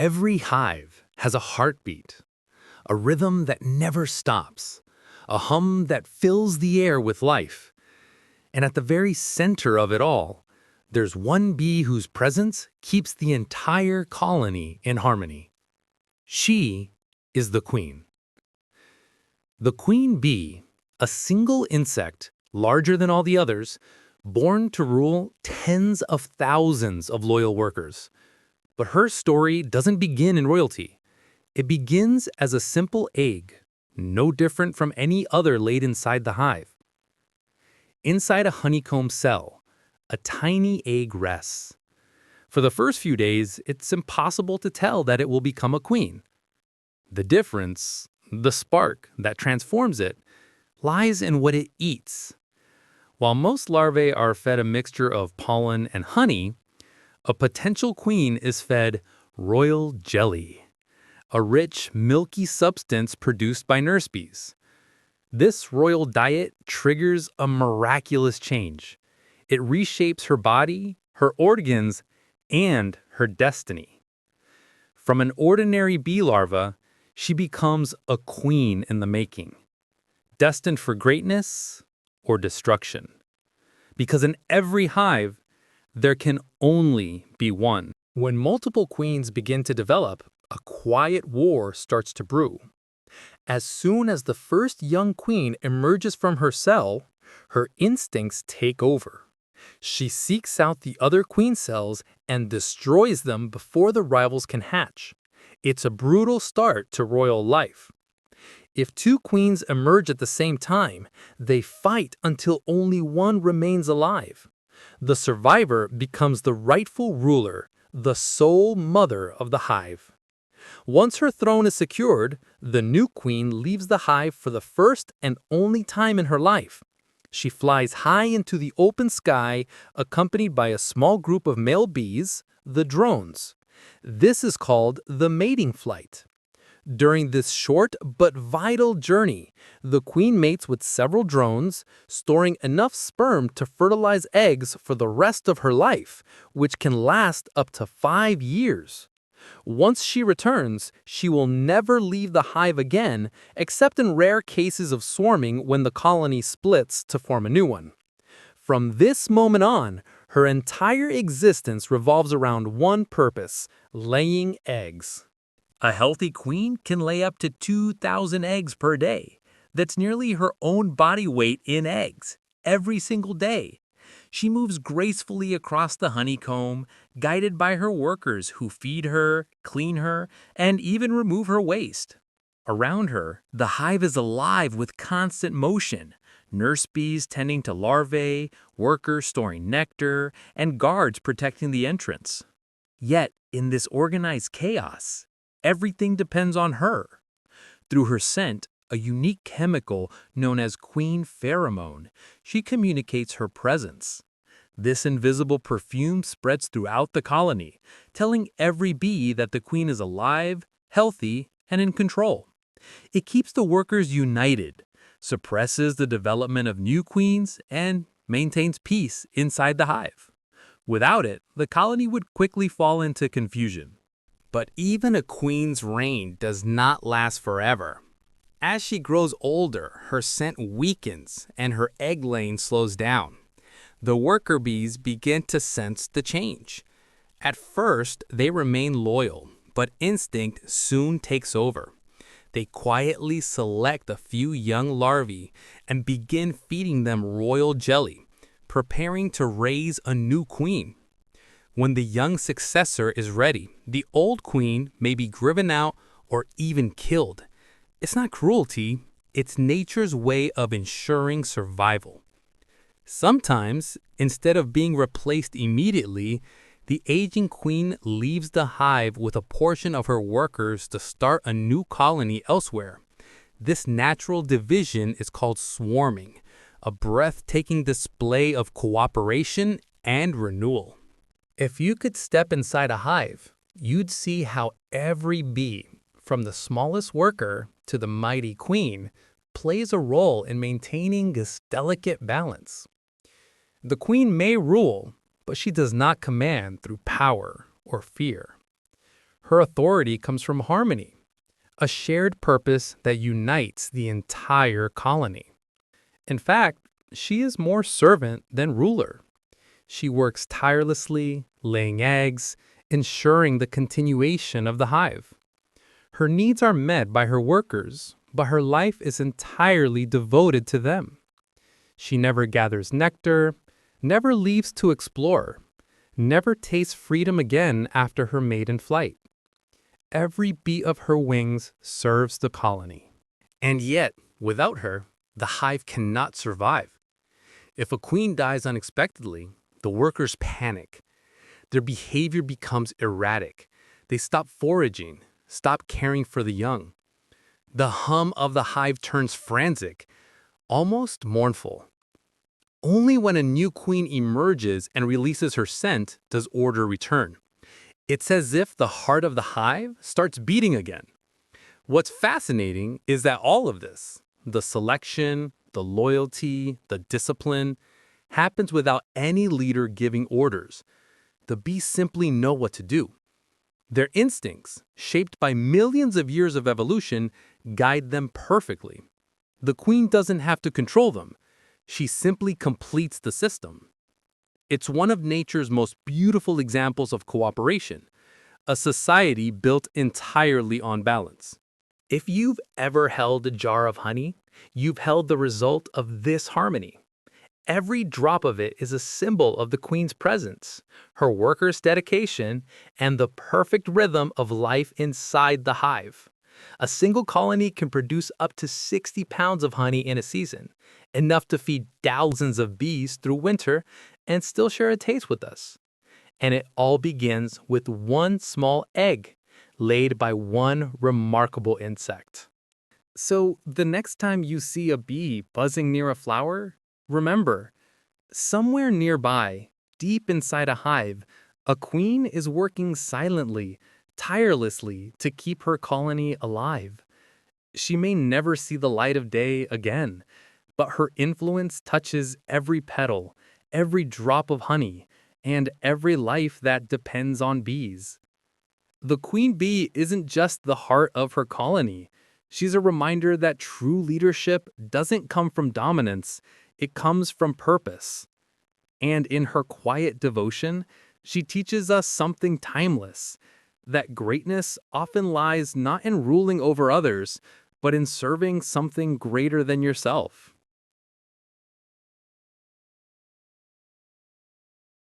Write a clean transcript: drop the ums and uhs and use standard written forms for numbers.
Every hive has a heartbeat, a rhythm that never stops, a hum that fills the air with life. And at the very center of it all, there's one bee whose presence keeps the entire colony in harmony. She is the queen. The queen bee, a single insect larger than all the others, born to rule tens of thousands of loyal workers. But her story doesn't begin in royalty. It begins as a simple egg, no different from any other laid inside the hive. Inside a honeycomb cell, a tiny egg rests. For the first few days, it's impossible to tell that it will become a queen. The difference, the spark that transforms it, lies in what it eats. While most larvae are fed a mixture of pollen and honey, a potential queen is fed royal jelly, a rich, milky substance produced by nurse bees. This royal diet triggers a miraculous change. It reshapes her body, her organs, and her destiny. From an ordinary bee larva, she becomes a queen in the making, destined for greatness or destruction. Because in every hive, there can only be one. When multiple queens begin to develop, a quiet war starts to brew. As soon as the first young queen emerges from her cell, her instincts take over. She seeks out the other queen cells and destroys them before the rivals can hatch. It's a brutal start to royal life. If two queens emerge at the same time, they fight until only one remains alive. The survivor becomes the rightful ruler, the sole mother of the hive. Once her throne is secured, the new queen leaves the hive for the first and only time in her life. She flies high into the open sky, accompanied by a small group of male bees, the drones. This is called the mating flight. During this short but vital journey, the queen mates with several drones, storing enough sperm to fertilize eggs for the rest of her life, which can last up to 5 years. Once she returns, she will never leave the hive again, except in rare cases of swarming when the colony splits to form a new one. From this moment on, her entire existence revolves around one purpose: laying eggs. A healthy queen can lay up to 2,000 eggs per day. That's nearly her own body weight in eggs, every single day. She moves gracefully across the honeycomb, guided by her workers who feed her, clean her, and even remove her waste. Around her, the hive is alive with constant motion. Nurse bees tending to larvae, workers storing nectar, and guards protecting the entrance. Yet, in this organized chaos, everything depends on her. Through her scent, a unique chemical known as queen pheromone, she communicates her presence. This invisible perfume spreads throughout the colony, telling every bee that the queen is alive, healthy, and in control. It keeps the workers united, suppresses the development of new queens, and maintains peace inside the hive. Without it, the colony would quickly fall into confusion. But even a queen's reign does not last forever. As she grows older, her scent weakens and her egg-laying slows down. The worker bees begin to sense the change. At first, they remain loyal, but instinct soon takes over. They quietly select a few young larvae and begin feeding them royal jelly, preparing to raise a new queen. When the young successor is ready, the old queen may be driven out or even killed. It's not cruelty, it's nature's way of ensuring survival. Sometimes, instead of being replaced immediately, the aging queen leaves the hive with a portion of her workers to start a new colony elsewhere. This natural division is called swarming, a breathtaking display of cooperation and renewal. If you could step inside a hive, you'd see how every bee, from the smallest worker to the mighty queen, plays a role in maintaining this delicate balance. The queen may rule, but she does not command through power or fear. Her authority comes from harmony, a shared purpose that unites the entire colony. In fact, she is more servant than ruler. She works tirelessly, laying eggs, ensuring the continuation of the hive. Her needs are met by her workers, but her life is entirely devoted to them. She never gathers nectar, never leaves to explore, never tastes freedom again after her maiden flight. Every beat of her wings serves the colony. And yet, without her, the hive cannot survive. If a queen dies unexpectedly, the workers panic. Their behavior becomes erratic. They stop foraging, stop caring for the young. The hum of the hive turns frantic, almost mournful. Only when a new queen emerges and releases her scent does order return. It's as if the heart of the hive starts beating again. What's fascinating is that all of this, the selection, the loyalty, the discipline, happens without any leader giving orders. The bees simply know what to do. Their instincts, shaped by millions of years of evolution, guide them perfectly. The queen doesn't have to control them. She simply completes the system. It's one of nature's most beautiful examples of cooperation, a society built entirely on balance. If you've ever held a jar of honey, you've held the result of this harmony. Every drop of it is a symbol of the queen's presence, her workers' dedication, and the perfect rhythm of life inside the hive. A single colony can produce up to 60 pounds of honey in a season, enough to feed thousands of bees through winter and still share a taste with us. And it all begins with one small egg, laid by one remarkable insect. So, the next time you see a bee buzzing near a flower, remember, somewhere nearby, deep inside a hive, a queen is working silently, tirelessly to keep her colony alive. She may never see the light of day again, but her influence touches every petal, every drop of honey, and every life that depends on bees. The queen bee isn't just the heart of her colony. She's a reminder that true leadership doesn't come from dominance, it comes from purpose. And in her quiet devotion, she teaches us something timeless, that greatness often lies not in ruling over others, but in serving something greater than yourself.